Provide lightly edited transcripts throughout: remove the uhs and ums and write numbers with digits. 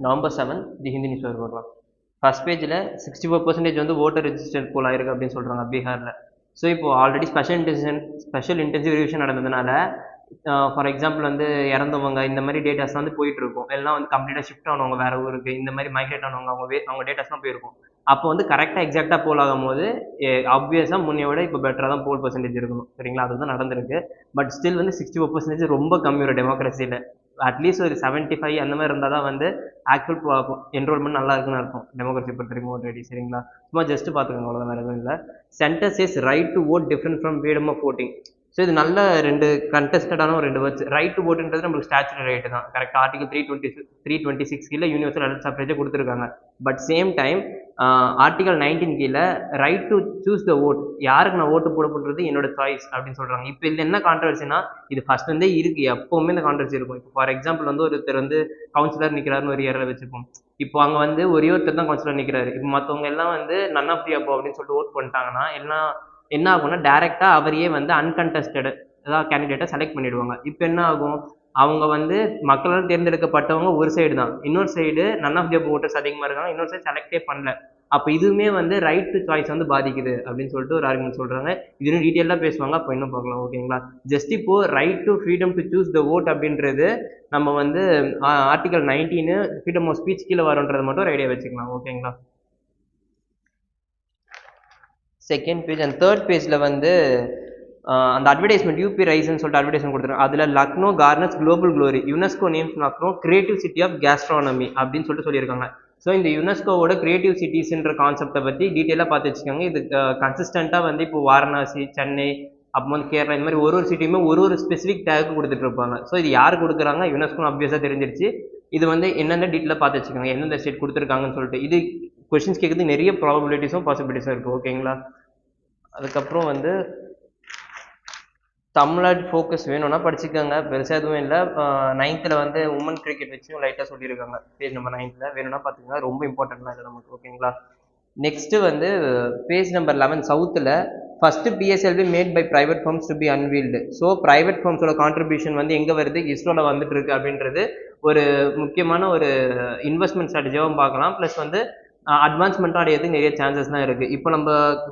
November 7th தி Hindi news paper பார்க்கலாம். First பேஜில் 64% வந்து ஓட்டர் ரெஜிஸ்டர் போல் ஆயிருக்கு அப்படின்னு சொல்கிறாங்க பீகாரில். ஸோ இப்போ ஆல்ரெடி ஸ்பெஷல் இன்டென்சிவ் ரிவிஷன் நடந்ததுனால ஃபார் எக்ஸாம்பிள் வந்து இறந்தவங்க இந்த மாதிரி டேட்டாஸ் வந்து போயிட்டு இருக்கும். எல்லாம் வந்து கம்ப்ளீட்டாக ஷிஃப்ட் ஆனவங்க வேற ஊருக்கு இந்த மாதிரி மைக்ரேட் ஆனவங்க அவங்க டேட்டாஸ்லாம் போயிருக்கும். அப்போ வந்து கரெக்டாக எக்ஸாக்டாக போல் ஆகும்போது ஆப்வியஸாக முன்னைய விட இப்போ பெட்டராக தான் போல் பர்சன்டேஜ் இருக்கணும். சரிங்களா, அதுதான் நடந்திருக்கு. பட் ஸ்டில் வந்து 64% ரொம்ப கம்மி ஒரு டெமோக்ரஸியில். அட்லீஸ்ட் ஒரு 75 அந்த மாதிரி இருந்தால் தான் வந்து ஆக்சுவல் என்ரோல்மெண்ட் நல்லா இருக்குன்னு இருக்கும் டெமோக்ரஸி பொறுத்த வரைக்கும் ஆல்ரெடி. சரிங்களா, சும்மா ஜஸ்ட் பார்த்துக்கோங்க, அவ்வளோதான், வேறு எதுவும் இல்லை. Centre says right to vote different from freedom of voting. So இது நல்ல ரெண்டு கண்டெஸ்டடான ஒரு ரெண்டு வேர்ட்ஸ். ரைட் டு ஓட்டுன்றது நம்மளுக்கு ஸ்டாச்சுரி ரைட்டு தான், கரெக்டாக ஆர்டிகல் 326 கீழே யூனிவர்சல் அடல்ட் சஃப்ரேஜை கொடுத்துருக்காங்க. பட் சேம் டைம் ஆர்டிகல் 19 கீழே right to choose the vote, யாருக்கு நான் ஓட்டு போட போடுறது என்னோட சாய்ஸ் அப்படின்னு சொல்கிறாங்க. இப்போ இதில் என்ன கான்ட்ரவர்சினா, இது ஃபர்ஸ்ட் இருந்தே இருக்குது, எப்போவுமே இந்த கான்ட்ரவர்சி இருக்கும். இப்போ ஃபார் எக்ஸாம்பிள் வந்து ஒருத்தர் வந்து கவுன்சிலர் நிற்கிறாருன்னு ஒரு ஏரியாவில் வச்சுப்போம். இப்போ அங்கே வந்து ஒரே ஒருத்தர் தான் கவுன்சிலர் நிற்கிறாரு. இப்போ மற்றவங்க எல்லாம் வந்து நன் ஆஃப் தி அபோவ் அப்படின்னு சொல்லிட்டு ஓட் பண்ணிட்டாங்கன்னா எல்லாம் என்ன ஆகும்னா, டைரெக்டாக அவரையே வந்து அன்கண்டஸ்டட் ஏதாவது கேண்டிடேட்டை செலக்ட் பண்ணிடுவாங்க. இப்போ என்ன ஆகும், அவங்க வந்து மக்களால் தேர்ந்தெடுக்கப்பட்டவங்க ஒரு சைடு தான், இன்னொரு side none of the above voters அதிகமாக இருக்காங்க, இன்னொரு சைடு செலக்டே பண்ணல. அப்போ இதுவுமே வந்து ரைட் டு சாய்ஸ் வந்து பாதிக்குது அப்படின்னு சொல்லிட்டு ஒரு ஆர்குமெண்ட் சொல்கிறாங்க. இது இன்னும் டீட்டெயிலாக பேசுவாங்க, அப்போ இன்னும் பார்க்கலாம். ஓகேங்களா, ஜஸ்ட் இப்போ right to freedom to choose the vote அப்படின்றது நம்ம வந்து ஆர்டிகல் 19 ஃப்ரீடம் ஆஃப் ஸ்பீச் கீழே வரும்ன்றது மட்டும் ஒரு ஐடியா வச்சுக்கலாம். ஓகேங்களா, செகண்ட் பேஜ் அண்ட் தேர்ட் பேஜில் வந்து அந்த அட்வர்டைஸ்மெண்ட் யூபி ரைஸ்ன்னு சொல்லிட்டு அட்வர்டைஸ்மெண்ட் கொடுத்துருக்காங்க. அதில் Lucknow garners global glory, UNESCO names Lucknow creative city of gastronomy அப்படின்னு சொல்லிட்டு சொல்லியிருக்காங்க. ஸோ இந்த யுனெஸ்கோவோட கிரியேட்டிவ் சிட்டிஸ்ன்ற கான்செப்டை பற்றி டீட்டெயிலாக பார்த்து வச்சுக்கோங்க. இது கன்சிஸ்டண்ட்டாக வந்து இப்போ வாரணாசி, சென்னை, அப்போ வந்து கேரளா, இந்த மாதிரி ஒரு சிட்டியுமே ஒரு ஸ்பெசிஃபிக் டேக் கொடுத்துட்டு இருப்பாங்க. ஸோ இது யார் கொடுக்குறாங்க, யுனெஸ்கோ ஆப்வியஸாக தெரிஞ்சிருச்சு. இது வந்து என்னென்ன டீட்டெயிலாக பார்த்து வச்சுக்கோங்க, எந்தெந்த ஸ்டேட் கொடுத்துருக்காங்கன்னு சொல்லிட்டு. இது கொஸ்டின்ஸ் கேட்குறது நிறைய ப்ராபபிலிட்டிஸும் பாசிபிலிட்டிஸும் இருக்குது. ஓகேங்களா, அதுக்கப்புறம் வந்து தமிழ்நாடு ஃபோக்கஸ் வேணும்னா படிச்சுக்கோங்க, பெருசாக எதுவும் இல்லை. 9th வந்து உமன் கிரிக்கெட் வச்சும் லைட்டாக சொல்லியிருக்காங்க பேஜ் நம்பர் 9th, வேணும்னா பார்த்துக்கோங்க, ரொம்ப இம்பார்ட்டன்ட்லாம் இல்லை நமக்கு. ஓகேங்களா, நெக்ஸ்ட்டு வந்து பேஜ் நம்பர் 11 சவுத்தில் first PSLV made by private firms to be unveiled. So private ஃபார்ம்ஸோட கான்ட்ரிபியூஷன் வந்து எங்கே வருது, இஸ்ரோவில் வந்துட்டு இருக்கு அப்படின்றது ஒரு முக்கியமான ஒரு இன்வெஸ்ட்மெண்ட் ஸ்ட்ராட்டஜியாகவும் பார்க்கலாம். ப்ளஸ் வந்து அட்வான்ஸ்மெண்ட்டாக அடையிறதுக்கு நிறைய சான்சஸ் தான் இருக்குது. இப்போ நம்ம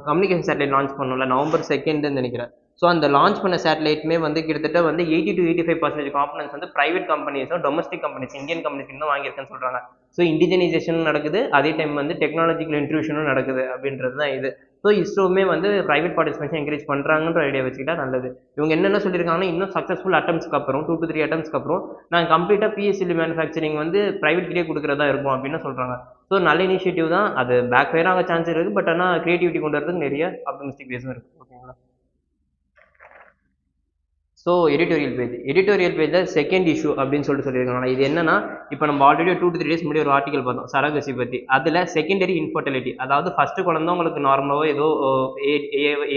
கம்யூனிகேஷன் சேட்டலைட் லான்ச் பண்ணோம்ல November 2 நினைக்கிறேன். ஸோ அந்த லான்ச் பண்ண சேட்டலைட்டுமே வந்து கிட்டத்தட்ட வந்து 80 to 85% காம்பனன்ஸ் வந்து ப்ரைவேட் கம்பெனிஸும் டொமஸ்டிக் கம்பெனிஸ் இந்தியன் கம்பெனிஸ் தான் வாங்கியிருக்கேன்னு சொல்கிறாங்க. ஸோ இண்டிஜினைசேஷனும் நடக்குது, அதே டைம் வந்து டெக்னாலஜிக்கல் இன்ட்ரூஷனும் நடக்குது அப்படின்றது தான் இது. ஸோ இஸ்ரோவுமே வந்து ப்ரைவேட் பார்ட்டிசிபேஷன் என்கரேஜ் பண்ணுறாங்கன்ற ஐடியா வச்சுக்கிட்டா நல்லது. இவங்க என்னென்ன சொல்லியிருக்காங்கன்னா, இன்னும் சக்ஸஸ்ஃபுல் அட்டம்ஸ்க்கு அப்புறம் 2 to 3 அட்டம்ஸ்க்கு அப்புறம் நாங்கள் கம்ப்ளீட்டாக பிஎஸ்எல்வி மேனுஃபேக்சரிங் வந்து ப்ரைவேட் கிட்டே கொடுக்குறதா இருக்கும் அப்படின்னு சொல்கிறாங்க. ஸோ நல்ல இனிஷியேட்டிவ் தான், அது பேக் ஃபயர் ஆக சான்ஸ் இருக்குது. பட் ஆனால் கிரியேட்டிவிட்டி கொண்டு வரதுக்கு நிறைய ஆப்டமிஸ்டிக் வேஸும் இருக்குது. ஓகேங்களா, ஸோ எடிட்டோரியல் பேஜில் செகண்ட் இஷ்யூ அப்படின்னு சொல்லியிருக்காங்க. இது என்னன்னா, இப்போ நம்ம ஆல்ரெடி 2 to 3 days முன்னாடி ஒரு ஆர்டிகல் பார்த்தோம் சரகசி பற்றி. அதில் செகண்டரி இன்ஃபர்டிலிட்டி, அதாவது ஃபர்ஸ்ட் குழந்தை உங்களுக்கு நார்மலாகவோ ஏதோ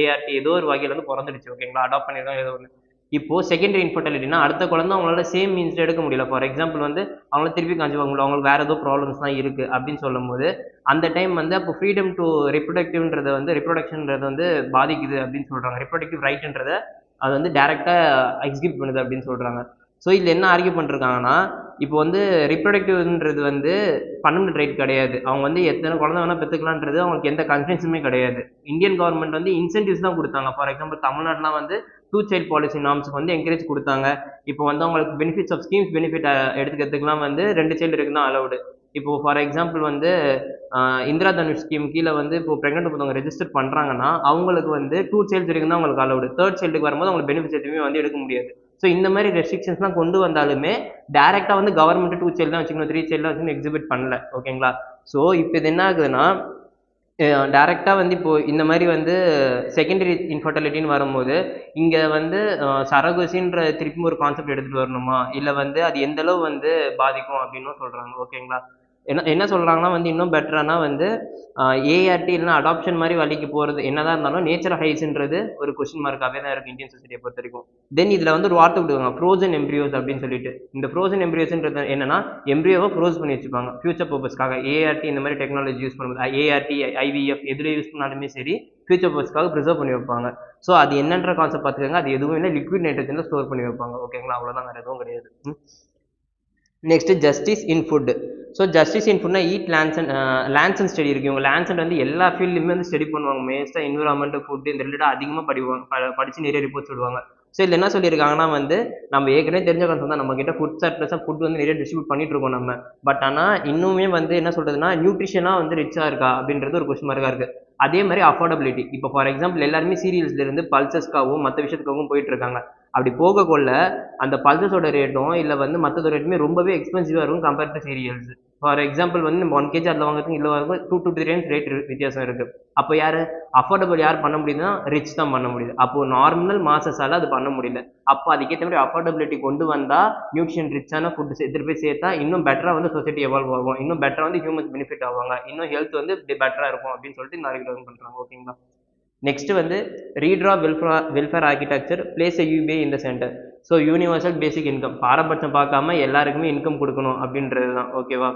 ஏஆர்டி ஏதோ ஒரு வகையில் வந்து பிறந்துடுச்சு. ஓகேங்களா, அடாப்ட் பண்ணியிருக்காங்க ஏதோ ஒன்று. இப்போது செகண்டரி இன்ஃபர்டிலிட்டினா அடுத்த குழந்தை அவங்களால சேம் மீன்ஸ் எடுக்க முடியல. ஃபார் எக்ஸாம்பிள் வந்து அவங்களால திருப்பி காஞ்சி வாங்க முடியல, அவங்களுக்கு வேறு ஏதோ ப்ராப்ளம்ஸ் தான் இருக்குது அப்படின்னு சொல்லும் போது அந்த டைம் வந்து அப்போ ஃப்ரீடம் டு ரிப்ரொடக்ஷன்றது வந்து பாதிக்குது அப்படின்னு சொல்கிறாங்க. ரிப்ரொடக்டிவ் ரைட்ன்றதை அது வந்து டைரெக்டாக எக்ஸிக்யூட் பண்ணுது அப்படின்னு சொல்கிறாங்க. ஸோ இதில் என்ன ஆர்கியூ பண்ணிருக்காங்கன்னா, இப்போ வந்து ரிப்ரொடக்டிவ்ன்றது வந்து ஃபண்டமெண்டல் ரைட் கிடையாது. அவங்க வந்து எத்தனை குழந்தை வேணால் பெற்றுக்கலான்றது அவங்களுக்கு எந்த கன்ஃபரன்ஸுமே கிடையாது. இந்தியன் கவர்மெண்ட் வந்து இன்சென்டிவ்ஸ் தான் கொடுத்தாங்க. ஃபார் எக்ஸாம்பிள் தமிழ்நாடுலாம் வந்து 2 child பாலிசி நார்ம்ஸுக்கு வந்து என்கரேஜ் கொடுத்தாங்க. இப்போ வந்து அவங்களுக்கு பெனிஃபிட்ஸ் ஆஃப் ஸ்கீம்ஸ் பெனிஃபிட் எடுத்துக்கிறதுக்குலாம் வந்து 2 child இருக்குன்னு தான் அலவுடு. இப்போ ஃபார் எக்ஸாம்பிள் வந்து இந்திரா தனுஷ் ஸ்கீம் கீழே வந்து இப்போ ப்ரெக்னென்ட் ஒருத்தவங்க ரெஜிஸ்டர் பண்ணுறாங்கன்னா அவங்களுக்கு வந்து 2 child வரைக்கும் தான் அவங்களுக்கு அலவுடு. 3rd child வரும்போது அவங்களுக்கு பெனிஃபிட்ஸ் எதுவுமே வந்து எடுக்க முடியாது. ஸோ இந்த மாதிரி ரெஸ்ட்ரிக்ஷன்ஸ்லாம் கொண்டு வந்தாலுமே டேரெக்டாக வந்து கவர்மெண்ட் 2 child தான் வச்சுக்கணும், 3 child தான் வச்சுக்கணும் எக்ஸிபிட் பண்ணல. ஓகேங்களா, ஸோ இப்போ இது என்ன ஆகுதுன்னா, டேரெக்டாக வந்து இப்போது இந்த மாதிரி வந்து செகண்டரி இன்ஃபர்டிலிட்டின்னு வரும்போது இங்கே வந்து சரகசின்ற திருப்பி ஒரு கான்செப்ட் எடுத்துகிட்டு வரணுமா, இல்லை வந்து அது எந்தளவு வந்து பாதிக்கும் அப்படின்னும் சொல்கிறாங்க. ஓகேங்களா, என்ன சொல்கிறாங்கன்னா வந்து இன்னும் பெட்டரானா வந்து ஏஆர்டி இல்லைனா அடாப்ஷன் மாதிரி வழிக்கு போகிறது என்னதான் இருந்தாலும் நேச்சர் ஹைஸ்ன்றது ஒரு கொஸ்டின் மார்க்காகவே தான் இருக்குது இந்தியன் சொசைட்டியை பொறுத்த வரைக்கும். தென் இதில் வந்து ஒரு வார்த்தை விடுவாங்க ஃப்ரோசன் எம்ப்ரியோஸ் அப்படின்னு சொல்லிட்டு. இந்த ஃப்ரோசன் எம்ப்ரியோஸ்ன்றது என்னன்னா, எம்ப்ரியோவை ஃப்ரோஸ் பண்ணி வச்சுப்பாங்க ஃபியூச்சர் பர்பஸ்க்காக. ஏஆர்டி இந்த மாதிரி டெக்னாலஜி யூஸ் பண்ணும்போது ஏஆர்டி ஐவிஎஃப் எதில் யூஸ் பண்ணாலுமே சரி ஃபியூச்சர் பர்பஸ்க்காக ப்ரிசர்வ் பண்ணி வைப்பாங்க. ஸோ அது என்னன்ற கான்செப்ட் பார்த்துக்கோங்க, அது எதுவும் இல்லை, லிக்விட் நைட்ரஜனில் ஸ்டோர் பண்ணி வைப்பாங்க. ஓகேங்களா, அவ்வளோதான், வேறு எதுவும் கிடையாது. Next justice in food. So justice in ஃபுட்னா ஈட் லேண்ட்ஸ் ஸ்டடி இருக்கு. இவங்க லேண்ட்ஸ் வந்து எல்லா ஃபீல்ட்லையுமே வந்து ஸ்டடி பண்ணுவாங்க. மேஸ்ட்டாக என்விரான்மெண்ட், ஃபுட் இந்த ரிலேட்டடாக அதிகமாக படிச்சு நிறைய ரிப்போர்ட்ஸ் விடுவாங்க. ஸோ இதில் என்ன சொல்லியிருக்காங்கன்னா வந்து நம்ம ஏற்கனவே தெரிஞ்ச கான்செப்ட் தான், நம்ம கிட்ட ஃபுட் சர்ப்ளஸாக ஃபுட் வந்து நிறைய டிஸ்ட்ரிபியூட் பண்ணிட்டு இருக்கோம் நம்ம. பட் ஆனால் இன்னுமே வந்து என்ன சொல்றதுன்னா நியூட்ரிஷனாக வந்து ரிச்சாக இருக்கா அப்படின்றது ஒரு கொஸ்டின் மார்க்காக இருக்கு. அதே மாதிரி அஃபோர்டபிலிட்டி. இப்போ ஃபார் எக்ஸாம்பிள் எல்லாருமே சீரியல்ஸ்ல இருந்து பல்சஸ்க்காகவும் மற்ற விஷயத்துக்காகவும் போயிட்டு இருக்காங்க. அப்படி போக கொள்ள அந்த பல்சஸோட ரேட்டும் இல்லை வந்து மற்றதோட ரேட்டுமே ரொம்பவே எக்ஸ்பென்சிவாக இருக்கும் compared to serials. For example வந்து நம்ம 1 kg அதில் வாங்குறதுக்கு இல்லை வாங்குறது 2 to 3 times ரேட் வித்தியாசம் இருக்கு. அப்போ யார் அஃபோர்டபுள் யார் பண்ண முடியுதுன்னா ரிச் தான் பண்ண முடியுது. அப்போ நார்மல் மாசஸால அது பண்ண முடியல. அப்போ அதுக்கேற்ற மாதிரி அஃபோர்டபிலிட்டி கொண்டு வந்தா நியூட்ரிஷன் ரிச்சான ஃபுட் எடுத்துட்டு போய் சேர்த்தா இன்னும் பெட்டரா வந்து சொசைட்டி எவால்வ் ஆகும், இன்னும் பெட்டரா வந்து ஹியூமன்ஸ் பெனிஃபிட் ஆவாங்க, இன்னும் ஹெல்த் வந்து பெட்டரா இருக்கும் அப்படின்னு சொல்லிட்டு இந்த ஆர்குமெண்ட் பண்றாங்க. ஓகேங்களா. நெக்ஸ்ட் வந்து ரீட்ரா welfare architecture place a UBI in the center. So universal basic income, பாரபட்சம் பார்க்காம எல்லாருக்குமே இன்கம் கொடுக்கணும் அப்படின்றது தான். ஓகேவா.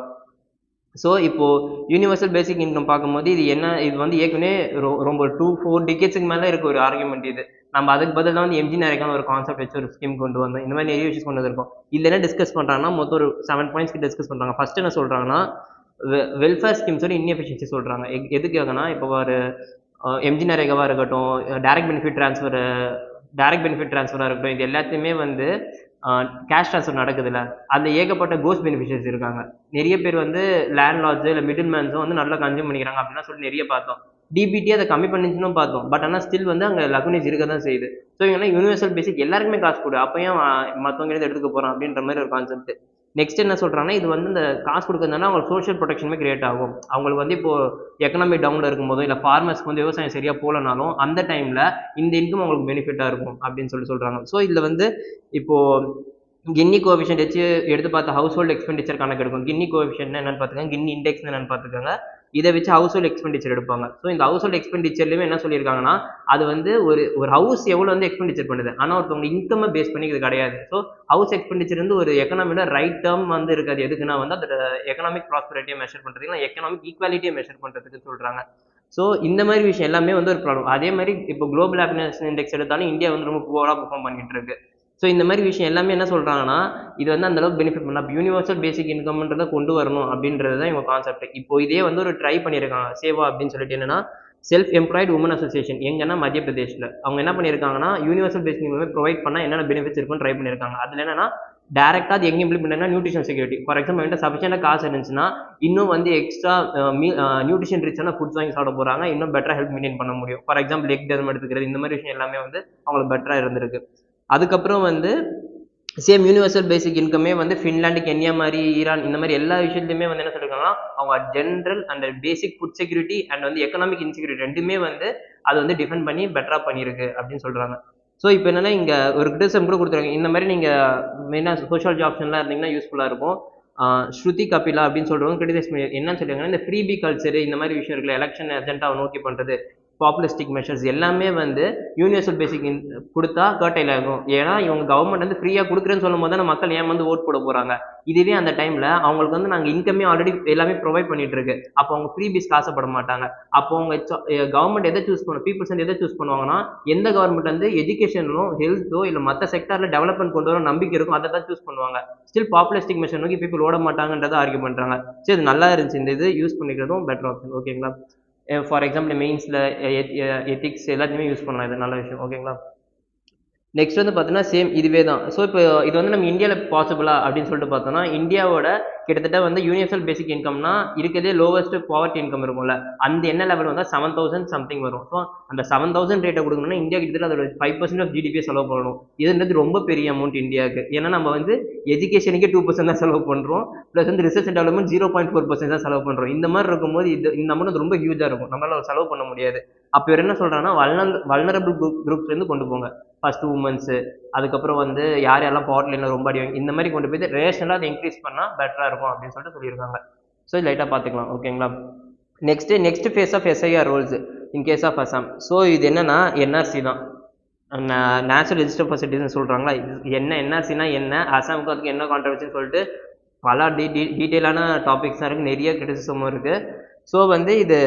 ஸோ இப்போ யூனிவர்சல் பேசிக் இன்கம் பார்க்கும்போது இது வந்து ஏற்கனவே ரொம்ப 2-4 டிகேட்ஸுக்கு மேலே இருக்க ஒரு ஆர்குமெண்ட் இது. நம்ம அதுக்கு பதில் தான் வந்து எம்ஜி நாயக்கான ஒரு கான்செப்ட் வச்சு ஒரு ஸ்கீம் கொண்டு வந்தோம். இந்த மாதிரி நிறைய விஷயம் கொண்டு வந்திருக்கோம். இதில் என்ன டிஸ்கஸ் பண்ணுறாங்கன்னா மொத்தம் ஒரு 7 பாயிண்ட்ஸ் டிஸ்கஸ் பண்ணுறாங்க. ஃபர்ஸ்ட் என்ன சொல்கிறாங்கன்னா வெல்ஃபேர் ஸ்கீம்ஸோட இன்எஃபிஷியன்சி சொல்கிறாங்க. எதுக்காகனா இப்போ ஒரு எம்ஜி நரேகாவாக இருக்கட்டும், டைரக்ட் பெனிஃபிட் ட்ரான்ஸ்ஃபராக இருக்கட்டும், இது எல்லாத்தையுமே வந்து கேஷ் ட்ரான்ஸ்ஃபர் நடக்குதுல்ல, அதில் ஏகப்பட்ட கோஸ்ட் பெனிஃபிஷியர்ஸ் இருக்காங்க. நிறைய பேர் வந்து லேண்ட்லார்ட்ஸு இல்லை மிடில் மேன்ஸும் வந்து நல்லா கன்சியூம் பண்ணிக்கிறாங்க அப்படின்னா சொல்லி நிறைய பார்த்தோம். டிபிடி அதை கம்மி பண்ணிச்சுன்னு பார்த்தோம். பட் ஆனால் ஸ்டில் வந்து அங்கே லகுனேஜ் இருக்க தான் செய்யுது. ஸோ இவங்கன்னா யூனிவர்சல் பேசிக் எல்லாருக்குமே காசு கொடு, அப்போ ஏன் மற்றவங்க எடுத்துக்க போகிறோம் அப்படின்ற மாதிரி ஒரு கான்செப்ட். நெக்ஸ்ட் என்ன சொல்கிறாங்கன்னா இது வந்து இந்த காசு கொடுக்கறதுனால அவங்களுக்கு சோஷியல் ப்ரொடெக்ஷனுமே கிரியேட் ஆகும். அவங்களுக்கு வந்து இப்போ எக்கனாமி டவுனில் இருக்கும்போதோ இல்லை ஃபார்மர்ஸ்க்கு வந்து விவசாயம் சரியாக போகலனாலும் அந்த டைமில் இந்த இன்கம் அவங்களுக்கு பெனிஃபிட்டாக இருக்கும் அப்படின்னு சொல்கிறாங்க. ஸோ இதில் வந்து இப்போது கின்னி கோஎஃபிஷியன்ட் வச்சு எடுத்து பார்த்த ஹவுஸ் ஹோல்டு எக்ஸ்பெண்டிச்சர் கணக்கு எடுக்கும். கின்னி கோஎஃபிஷியன்ட் என்னன்னு பார்த்துக்கோங்க, கின்னி இண்டெக்ஸ் என்னன்னு பார்த்துக்கோங்க. இதை வச்சு ஹவுஸ் ஹோல்டு எக்ஸ்பெண்டிச்சர் எடுப்பாங்க. ஸோ இந்த ஹவுஸ் ஹோல்டு எக்ஸ்பெண்டிச்சர்லையுமே என்ன சொல்லியிருக்காங்கன்னா அது வந்து ஒரு ஹவுஸ் எவ்வளோ வந்து எக்ஸ்பெண்டிச்சர் பண்ணுது, ஆனால் ஒருத்தவங்க இன்கம் பேஸ் பண்ணி இது கிடையாது. ஸோ ஹவுஸ் எக்ஸ்பெண்டிச்சர் வந்து ஒரு எக்கனாமியோட ரைட் டேர்ம் வந்து இருக்காது. எதுக்குன்னா வந்து அதோட எக்கனாமிக் ப்ராஸ்பரிட்டியை மெஷர் பண்ணுறதுக்கு இல்லை எக்கனாமிக் ஈக்குவாலிட்டியை மெஷர் பண்ணுறதுக்கு சொல்கிறாங்க. ஸோ இந்த மாதிரி விஷயம் எல்லாமே வந்து ஒரு ப்ராப்ளம். அதே மாதிரி இப்போ குளோபல் ஹாப்பினஸ் இண்டெக்ஸ் எடுத்தாலும் இந்தியா வந்து ரொம்ப புவராக பெர்ஃபார்ம் பண்ணிட்டு இருக்கு. ஸோ இந்த மாதிரி விஷயம் எல்லாமே என்ன சொல்கிறாங்கன்னா இது வந்து அந்தளவுக்கு பெனிஃபிட் பண்ணலாம். யூனிவர்சல் பேசிக் இன்கம்ன்றதை கொண்டு வரணும் அப்படின்றது தான் இவங்க கான்செப்ட். இப்போ இதே வந்து ஒரு ட்ரை பண்ணியிருக்காங்க சேவா அப்படின்னு சொல்லிட்டு, என்னன்னா செல்ஃப் எம்ப்ளாய்டு உமன் அசோசியேஷன், எங்கன்னா மத்திய பிரதேஷில். அவங்க என்ன பண்ணியிருக்காங்கன்னா யூனிவர்சல் பேசிக் இன்கம் ப்ரொவைட் பண்ணால் என்னென்ன பெனிஃபிட்ஸ் இருக்குன்னு ட்ரை பண்ணியிருக்காங்க. அதில் என்னன்னா டேரெக்டாக அது எங்கே இம்ப்ளிமெண்ட் பண்ணா நியூட்ரிஷன் செக்யூரிட்டி. ஃபார் எக்ஸாம்பிள் என்கிட்ட சஃபிஷியண்டாக காசு இருந்துச்சுன்னா இன்னும் வந்து எக்ஸ்ட்ரா நியூட்ரிஷன் ரிச்சான ஃபுட்ஸ் வாங்கி சாப்பிட போகிறாங்க, இன்னும் பெட்டராக ஹெல்த் மெயின்டைன் பண்ண முடியும். ஃபார் எக்ஸாம்பிள் எக் டர்ம் எடுத்துக்கிறது, இந்த மாதிரி விஷயம் எல்லாமே வந்து அவங்களுக்கு பெட்டராக இருந்திருக்கு. அதுக்கப்புறம் வந்து சேம் யூனிவர்சல் பேசிக் இன்கமே வந்து ஃபின்லாண்டு, கென்யா மாதிரி, ஈரான் இந்த மாதிரி எல்லா விஷயத்துலையுமே வந்து என்ன சொல்லியிருக்காங்கன்னா அவங்க general and basic food security and வந்து எக்கனாமிக் இன்செக்யூரிட்டி ரெண்டுமே வந்து அது வந்து டிஃபெண்ட் பண்ணி பெட்டராக பண்ணியிருக்கு அப்படின்னு சொல்கிறாங்க. ஸோ இப்போ என்னன்னா இங்கே ஒரு கிரிட்டிசம் கூட கொடுத்துருக்காங்க. இந்த மாதிரி நீங்கள் மெயினாக சோஷியல் ஜாப்ஸ்லாம் இருந்தீங்கன்னா யூஸ்ஃபுல்லாக இருக்கும். ஸ்ருதி கபிலா அப்படின்னு சொல்கிறவங்க கிரிட்டிசைஸ் பண்ணி என்னன்னு சொல்லியிருக்காங்கன்னா இந்த ஃப்ரீபி கல்ச்சர் இந்த மாதிரி விஷயம் இருக்குல்ல, எலெக்ஷன் அஜெண்டாவை நோக்கி பண்ணுறது, பாப்புலிஸ்டிக் மெஷர்ஸ் எல்லாமே வந்து யூனிவர்சல் பேசிக் கொடுத்தா கர்டைல் ஆகும். ஏன்னா இவங்க கவர்மெண்ட் வந்து ஃப்ரீயாக கொடுக்குறேன்னு சொல்லும் போது மக்கள் ஏன் வந்து ஓட் போட போகிறாங்க. இதுவே அந்த டைமில் அவங்களுக்கு வந்து நாங்கள் இன்கமே ஆல்ரெடி எல்லாமே ப்ரொவைட் பண்ணிட்டு இருக்கு, அப்போ அவங்க ஃப்ரீ பீஸ் காசப்பட மாட்டாங்க. அப்போ அவங்க கவர்மெண்ட் எதை சூஸ் பண்ணுவோம், பீப்புள்ஸ் வந்து எதை சூஸ் பண்ணுவாங்கன்னா எந்த கவர்மெண்ட் வந்து எஜுகேஷனோ ஹெல்த்தோ இல்லை மற்ற செக்டரில் டெவலப்மெண்ட் கொண்டு வர நம்பிக்கை இருக்கும் அதை தான் சூஸ் பண்ணுவாங்க. ஸ்டில் பாப்புலிஸ்டிக் மெஷர் நோக்கி பீப்புள் ஓட மாட்டாங்கன்றதை ஆர்கியூ பண்ணுறாங்க. சரி, இது நல்லா இருந்துச்சு, இந்த இது யூஸ் பண்ணிக்கிறதும் பெட்டர் ஆப்ஷன். ஓகேங்களா. ஃபார் எக்ஸாம்பிள் மெயின்ஸில் எத்திக்ஸ் எல்லாத்தையுமே யூஸ் பண்ணலாம், இது நல்ல விஷயம். ஓகேங்களா. நெக்ஸ்ட் வந்து பார்த்தீங்கன்னா சேம் இதுவே தான். ஸோ இப்போ இது வந்து நம்ம இந்தியாவில் பாசிபிளா அப்படின்னு சொல்லிட்டு பார்த்தோம்னா இந்தியாவோட கிட்டத்தட்ட வந்து யூனிவர்சல் பேசிக் இன்கம்னா இருக்கிறதே லோவஸ்ட் பாவர்ட்டி இன்கம் இருக்கும்ல, அந்த என்ன லெவல் வந்தால் 7,000 சம்திங் வரும். ஸோ அந்த 7,000 ரேட்டை கொடுக்கணும்னா இந்தியா கிட்டத்தட்ட அதோட 5% ஆஃப் ஜிடிபியை செலவு பண்ணணும். இதுன்றது ரொம்ப பெரிய அமௌண்ட் இந்தியாவுக்கு. ஏன்னா நம்ம வந்து எஜுகேஷனுக்கே 2% தான் செலவு பண்ணுறோம், ப்ளஸ் வந்து ரிசர்ச் அண்ட் டெவலப்மெண்ட் 0.4% தான் செலவு பண்ணுறோம். இந்த மாதிரி இருக்கும்போது இந்த அமௌண்ட் ரொம்ப ஹியூஜாக இருக்கும், நம்மளால செலவு பண்ண முடியாது. அப்போ இவர் என்ன சொல்கிறாங்கன்னா வல்னரபிள் குரூப்ஸ்லேருந்து கொண்டு போங்க, ஃபர்ஸ்ட் உமன்ஸு, அதுக்கப்புறம் வந்து யாரெல்லாம் பாவர்ட்டியில் ரொம்ப அடிவாங்க, இந்த மாதிரி கொண்டு போய் ரேஷனலாக அதை இன்க்ரீஸ் பண்ணால் பெட்டராக இருக்கும் அப்படின்னு சொல்லிட்டு சொல்லியிருக்காங்க. ஸோ இது லைட்டாக பார்த்துக்கலாம். ஓகேங்களா. Next phase of SIR rolls in case of Assam. So இது என்னன்னா என்ஆர்சி தான், நேச்சுரல் ரெஜிஸ்டர் ஃபார் சிட்டிசன் சொல்கிறாங்களா. என்ன என்ஆர்சினா என்ன, அசாமுக்கு அதுக்கு என்ன கான்ட்ரிபியூஷன் சொல்லிட்டு பல டீட்டெயிலான டாபிக்ஸாக இருக்குது, நிறைய கிரிட்டிசிசமும் இருக்குது. ஸோ வந்து இது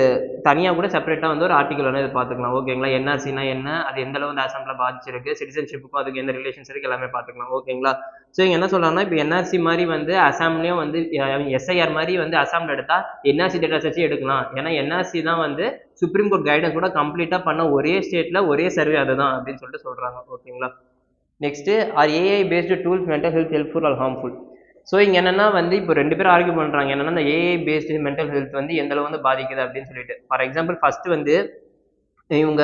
தனியாக கூட செப்பரேட்டாக வந்து ஒரு ஆர்டிகல் வந்து இது பார்த்துக்கலாம் ஓகேங்களா. என்ஆர்சினா என்ன, அது எந்த அளவு வந்து அசாமில் பாதிச்சிருக்கு, சிட்டிசன்ஷிப்புக்கும் அதுக்கு எந்த ரிலேஷன்ஸ் இருக்குது எல்லாமே பார்த்துக்கலாம் ஓகேங்களா. ஸோ இங்கே என்ன சொல்கிறாங்கன்னா, இப்போ என்ஆர்சி மாதிரி வந்து அசாம்லேயும் வந்து எஸ்ஐஆர் மாதிரி வந்து அசாமில் எடுத்தால் என்ஆர்சி டேட்டா வச்சு எடுக்கலாம். ஏன்னா என்ஆர்சி தான் வந்து சுப்ரீம் கோர்ட் கைடன்ஸ் கூட கம்ப்ளீட்டாக பண்ண ஒரே ஸ்டேட்டில் ஒரே சர்வே அதுதான் அப்படின்னு சொல்லிட்டு சொல்கிறாங்க ஓகேங்களா. Next are AI based tools mental health helpful or harmful. So இங்கே என்னென்னா வந்து இப்போ 2 பேரும் ஆர்கியூ பண்ணுறாங்க என்னென்னா, இந்த ஏஐ பேஸ்டு மென்டல் ஹெல்த் வந்து எந்த அளவு வந்து பாதிக்குது அப்படின்னு சொல்லிட்டு. ஃபார் எக்ஸாம்பிள் ஃபஸ்ட்டு வந்து இவங்க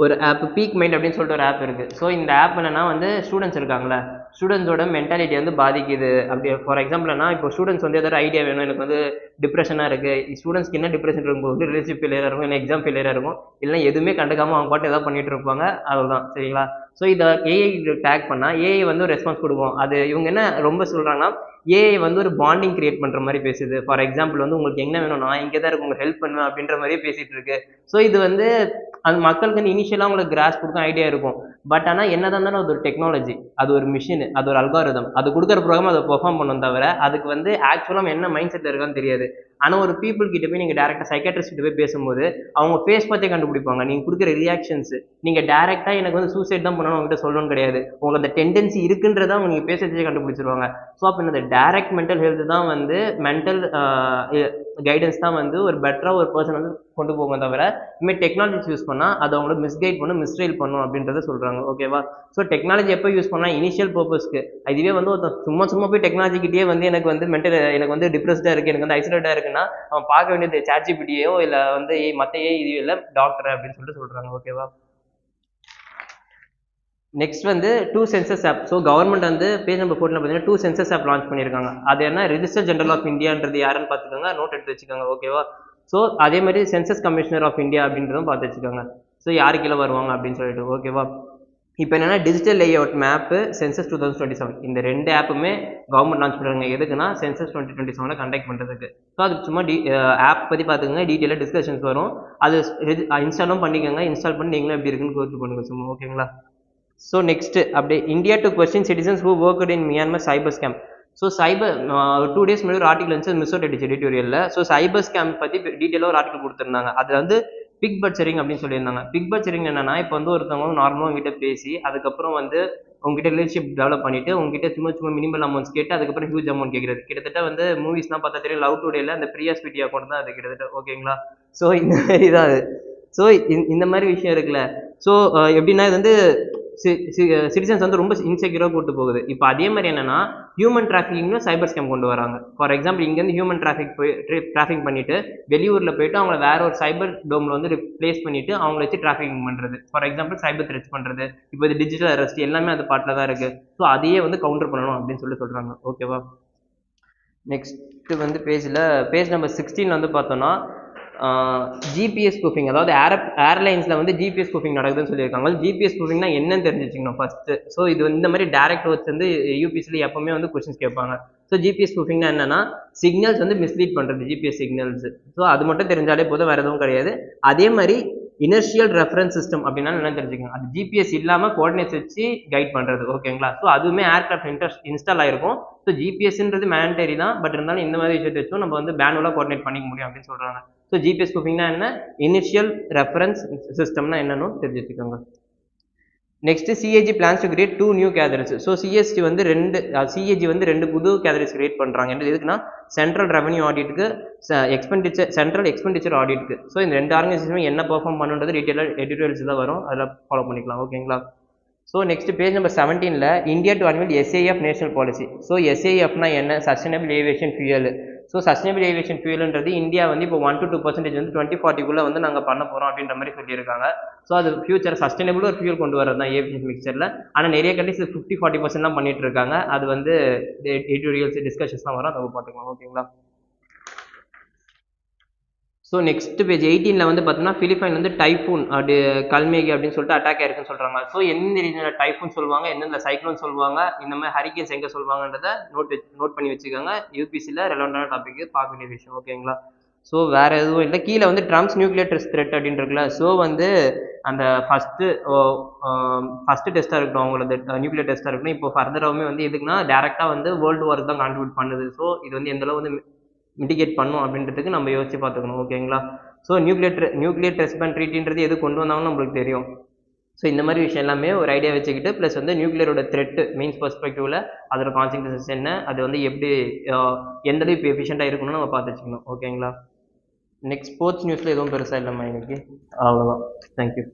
ஒரு ஆப் பீக் மைண்ட் அப்படின்னு சொல்லிட்டு ஒரு ஆப் இருக்குது. ஸோ இந்த ஆப் என்னென்னா வந்து ஸ்டூடெண்ட்ஸ் இருக்காங்களே, ஸ்டூடெண்ட்ஸோட மென்டாலிட்டி வந்து பாதிக்குது. அப்படி ஃபார் எக்ஸாம்பிள் என்ன, இப்போ ஸ்டூடெண்ட்ஸ் வந்து ஏதாவது ஐடியா வேணும், எனக்கு வந்து டிப்ரெஷனாக இருக்குது, ஸ்டூடெண்ட்ஸ்க்கு என்ன டிப்ரெஷன் இருக்கும்போது ரிலேஷன்ஷிப் ஃபெயிலியராக இருக்கும், இல்லை எக்ஸாம் ஃபெயிலியராக இருக்கும், இல்லைனா எதுவுமே கண்டுக்காமல் அவங்க பாட்டு ஏதாவது பண்ணிட்டு இருப்பாங்க, அதுதான் சரிங்களா. ஸோ இதை ஏஐ டேக் பண்ணால் ஏஐ வந்து ஒரு ரெஸ்பான்ஸ் கொடுக்கும். அது இவங்க என்ன ரொம்ப சொல்கிறாங்கன்னா, ஏஐ வந்து ஒரு பாண்டிங் கிரியேட் பண்ணுற மாதிரி பேசுது. ஃபார் எக்ஸாம்பிள் வந்து உங்களுக்கு என்ன வேணும், நான் இங்கே தான் இருக்கு, உங்களுக்கு ஹெல்ப் பண்ணுவேன் அப்படின்ற மாதிரியே பேசிகிட்டு இருக்கு. ஸோ இது வந்து அந்த மக்களுக்கு வந்து இனிஷியலாக உங்களுக்கு கிராஸ் கொடுக்கும் ஐடியா இருக்கும். பட் ஆனால் என்னதான் இருந்தாலும் அது ஒரு டெக்னாலஜி, அது ஒரு மிஷின், அது ஒரு அல்காரிதம், அது கொடுக்குற ப்ரோக்ராம் அதை பெர்ஃபார்ம் பண்ணணும் தவிர அதுக்கு வந்து ஆக்சுவலாக என்ன மைண்ட் செட்டில் இருக்கான்னு தெரியாது. ஆனால் ஒரு பீப்புள் கிட்ட போய் நீங்கள் டேரெக்டாக சைக்காட்ரிஸ்ட் கிட்ட போய் பேசும்போது அவங்க ஃபேஸ் பார்த்தே கண்டுபிடிப்பாங்க. நீங்கள் கொடுக்குற ரியாக்ஷன்ஸ், நீங்கள் டேரெக்டாக எனக்கு வந்து சூசைட் தான் பண்ணணும் அவங்ககிட்ட சொல்லணும்னு கிடையாது, உங்களுக்கு அந்த டெண்டன்சி இருக்குன்றதை அவங்க நீங்கள் பேசுறதே கண்டுபிடிச்சிருவாங்க. ஸோ அப்போ இந்த டேரக்ட் மென்டல் ஹெல்த் தான் வந்து மென்டல் கைடன்ஸ் தான் வந்து ஒரு பெட்டராக ஒரு பர்சன் வந்து கொண்டு போகும் தவிர இனிமேல் டெக்னாலஜிஸ் யூஸ் பண்ணால் அது அவங்கள மிஸ்கைட் பண்ணும், மிஸ்ட்ரைல் பண்ணும் அப்படின்றத சொல்கிறாங்க ஓகேவா. ஸோ டெக்னாலஜி எப்போ யூஸ் பண்ணால் இனிஷியல் பர்பஸ்க்கு, இதுவே வந்து ஒருத்தன் சும்மா போய் டெக்னாலஜிக்கிட்டே வந்து எனக்கு வந்து மென்டல், எனக்கு வந்து டிப்ரெஸ்டாக இருக்குது, எனக்கு வந்து ஐசோலேட்டாக இருக்குன்னா அவன் பார்க்க வேண்டியது சாட்ஜிபிடியோ இல்லை வந்து மற்ற இது இல்லை டாக்டர் அப்படின்னு சொல்லிட்டு சொல்கிறாங்க ஓகேவா. நெக்ஸ்ட் வந்து 2 சென்சஸ் ஆப். ஸோ கவர்மெண்ட் வந்து பேஜ் நம்பர் 14 பார்த்தீங்கன்னா 2 சென்சஸ் ஆப் லான்ச் பண்ணியிருக்காங்க. அது என்ன, ரிஜிஸ்டர் ஜெனரல் ஆஃப் இந்தியான்றது யாருன்னு பார்த்துக்கோங்க, நோட் எடுத்து வச்சுக்கோங்க ஓகேவா. ஸோ அதே மாதிரி சென்சஸ் கமிஷனர் ஆஃப் இந்தியா அப்படின்றதும் பார்த்து வச்சுக்கோங்க. ஸோ யாரு கீழே வருவாங்க அப்படின்னு சொல்லிட்டு ஓகேவா. இப்போ என்னென்னா டிஜிட்டல் லேஅவுட் மேப்பு சென்சஸ் 2027 இந்த 2 ஆப்புமே கவர்மெண்ட் லான்ச் பண்ணுறாங்க. எதுக்குன்னா சென்சஸ் 2027 கண்டக்ட் பண்ணுறதுக்கு. ஸோ அதுக்கு சும்மா ஆப் பற்றி பார்த்துக்கோங்க, டீட்டெயிலாக டிஸ்கஷன்ஸ் வரும், அது இன்ஸ்டாலும் பண்ணிக்கோங்க. இன்ஸ்டால் பண்ணி நீங்களும் எப்படி இருக்குன்னு கோத்து பண்ணுங்க சும்மா ஓகேங்களா. ஸோ நெக்ஸ்ட் அப்படியே India to question citizens who worked in Myanmar cyber scam. So cyber 2 days முன்னாடி ஒரு ஆர்டிகல் வந்து மிஸ் அவுட் ஆயிடுச்சு எடிட்டோரியலில். ஸோ சைபர் ஸ்கேம் பற்றி டீட்டெயிலாக ஒரு ஆர்டிகல் கொடுத்துருந்தாங்க. அதில் வந்து பிக் பட்சரிங் அப்படின்னு சொல்லியிருந்தாங்க. பிக் பட்சரிங் என்னன்னா, இப்போ வந்து ஒருத்தவங்க நார்மலாக உங்ககிட்ட பேசி அதுக்கப்புறம் வந்து உங்ககிட்ட ரிலேஷன்ஷிப் டெவலப் பண்ணிட்டு உங்ககிட்ட சும்மா மினிமல் அமௌண்ட்ஸ் கேட்டு அதுக்கப்புறம் ஹியூஜ் அமௌண்ட் கேட்குறது. கிட்டத்தட்ட வந்து மூவிஸ்லாம் பார்த்தா தெரியும், லவ் டுடேல அந்த பிரியா ஸ்வீட்டி அக்கௌண்ட் தான் அது கிட்டத்தட்ட ஓகேங்களா. ஸோ இந்த மாதிரி தான் அது. ஸோ இந்த மாதிரி விஷயம் இருக்குல்ல. ஸோ எப்படின்னா இது வந்து சிட்டிசன்ஸ் வந்து ரொம்ப இன்செக்யூராக கூட்டு போகுது. இப்போ அதே மாதிரி என்னன்னா ஹியூமன் டிராஃபிக்கிங்கும் சைபர் ஸ்கேம் கொண்டு வராங்க. ஃபார் எக்ஸாம்பிள் இங்கேருந்து ஹியூமன் டிராஃபிக் பண்ணிட்டு வெளியூரில் போயிட்டு அவங்கள வேற ஒரு சைபர் டோமில் வந்து ரிப்ளேஸ் பண்ணிட்டு அவங்கள வச்சு டிராஃபிக்கிங் பண்ணுறது. ஃபார் எக்ஸாம்பிள் சைபர் த்ரெட்ஸ் பண்ணுறது, இப்போ இது டிஜிட்டல் அரெஸ்ட் எல்லாமே அது பாட்டில் தான் இருக்குது. ஸோ அதையே வந்து கவுண்டர் பண்ணணும் அப்படின்னு சொல்லி சொல்கிறாங்க ஓகேவா. நெக்ஸ்ட் வந்து பேஜ் நம்பர் 16 வந்து பார்த்தோன்னா ஜிபிஎஸ் ஸ்பூஃபிங், அதாவது ஏர்லைன்ஸில் வந்து ஜிபிஎஸ் ஸ்பூஃபிங் நடக்குதுன்னு சொல்லியிருக்காங்க. ஜிபிஎஸ் ஸ்பூஃபிங்னா என்னன்னு தெரிஞ்சுக்கணும் ஃபஸ்ட்டு. ஸோ இது இந்த மாதிரி டேரக்ட் வச்சு வந்து யூபிஎஸ்சியில் எப்பவுமே வந்து கொஸ்டின்ஸ் கேட்பாங்க. ஸோ ஜிபிஎஸ் ஸ்பூஃபிங்னா என்னன்னா சிக்னல்ஸ் வந்து மிஸ்லீட் பண்ணுறது, ஜிபிஎஸ் சிக்னல்ஸ். ஸோ அது மட்டும் தெரிஞ்சாலே போதும், வேறு எதுவும் கிடையாது. அதே மாதிரி இனர்ஷியல் ரெஃபரன்ஸ் சிஸ்டம் அப்படின்னா என்ன தெரிஞ்சுக்கணும், அது ஜிபிஎஸ் இல்லாமல் கோஆர்டினேட்ஸ் வச்சு கைட் பண்ணுறது ஓகேங்களா. ஸோ அதுவுமே ஏர்கிராஃப்ட் இன்ஸ்டால் ஆயிருக்கும். ஸோ ஜிபிஎஸ்ன்றது மேண்டரி தான், பட் இருந்தாலும் இந்த மாதிரி விஷயத்தை வச்சும் நம்ம வந்து மேனுவலாக கோஆர்டினேட் பண்ணிக்க முடியும் அப்படின்னு சொல்கிறாங்க. ஸோ ஜிபிஎஸ் ஸ்பூஃபிங்னா என்ன, இனிஷியல் ரெஃபரன்ஸ் சிஸ்டம்னா என்னன்னு தெரிஞ்சுக்கோங்க. Next CAG plans to create 2 new categories. So CAG வந்து ரெண்டு புது கேதரிஸ் கிரியேட் பண்ணுறாங்க. எதுக்குன்னா சென்ட்ரல் ரெவன்யூ ஆடிட்டுக்கு, சென்ட்ரல் எக்ஸ்பெண்டிச்சர் ஆடிட்டுக்கு. ஸோ இந்த 2 ஆர்கனைசேஷனும் என்ன பெர்ஃபார்ம் பண்ணுன்றது டீட்டெயிலாக எடிட்டோரியல்ஸ் தான் வரும், அதில் ஃபாலோ பண்ணிக்கலாம் ஓகேங்களா. So next page number 17 India to unveil SAF national policy. So எஸ்ஏஎஃப்னா என்ன, sustainable aviation fuel. So sustainable aviation ஃபியூயல்ன்றது இந்தியா வந்து இப்போ 1 to 2% வந்து 2040 வந்து நாங்கள் பண்ண போகிறோம் அப்படின்ற மாதிரி சொல்லியிருக்காங்க. ஸோ அது ஃபியூச்சர் சஸ்டைனபிள் ஒரு ஃபியூல் கொண்டு வரது தான் ஏவியேஷன் மிக்சரில். ஆனால் நிறைய கண்ட்ரிஸ் 50-40% தான் பண்ணிட்டு இருக்காங்க. அது வந்து எடிட்டோரியல்ஸ் டிஸ்கஷன்ஸ்லாம் வரும், அதை பார்த்துக்கலாம் ஓகேங்களா. ஸோ நெக்ஸ்ட் பேஜ் 18 வந்து பார்த்தோம்னா பிலிப்பைன் வந்து டைஃபூன் அப்படி கல்மேகி அப்படின்னு சொல்லிட்டு அட்டாக் ஆயிருக்குன்னு சொல்கிறாங்க. ஸோ எந்த ரீஜனில் டைஃபூன் சொல்லுவாங்க, எந்தெந்த சைக்ளோன் சொல்லுவாங்க, இந்த மாதிரி ஹரிகேன்ஸ் எங்கே சொல்லுவாங்கன்றத நோட் பண்ணி வச்சுக்கோங்க. யூபிசியில் ரெலவெண்டான டாபிக் பார்க்க வேண்டிய விஷயம் ஓகேங்களா. ஸோ வேறு எதுவும் இல்லை. கீழே வந்து ட்ரம்ப்ஸ் நியூக்ளியர் டெஸ்ட் த்ரெட் அப்படின்னு இருக்குல்ல. ஸோ வந்து அந்த ஃபஸ்ட்டு டெஸ்ட்டாக இருக்கட்டும், அவங்களோட நியூக்ளியர் டெஸ்ட்டாக இருக்கட்டும், இப்போ ஃபர்தராகவுமே வந்து எதுக்குன்னா டேரெக்டாக வந்து வேர்ல்டு வார்க்கு தான் கான்ட்ரிபியூட் பண்ணுது. ஸோ இது வந்து எந்தளவு வந்து மிட்டிகேட் பண்ணும் அப்படின்றதுக்கு நம்ம யோசிச்சு பார்த்துக்கணும். ஓகேங்களா? ஸோ நியூக்ளியர் டெஸ்ட் பேன் ட்ரீட்டின்றது எது கொண்டு வந்தாங்கன்னு நம்மளுக்கு தெரியும். ஸோ இந்த மாதிரி விஷயம் எல்லாமே ஒரு ஐடியா வச்சுக்கிட்டு ப்ளஸ் வந்து நியூக்ளியரோட த்ரெட் மீன்ஸ் பெர்ஸ்பெக்டிவ்ல அதோட கான்சிக்வன்சஸ் என்ன, அது வந்து எப்படி எந்த அளவு இப்போ எஃபிஷியண்டாக இருக்கணும்னு நம்ம பார்த்து வச்சுக்கணும். ஓகேங்களா? நெக்ஸ்ட் ஸ்போர்ட்ஸ் நியூஸில் எதுவும் பெருசாக இல்லைம்மா இன்னைக்கு. அவ்வளோதான். தேங்க்யூ.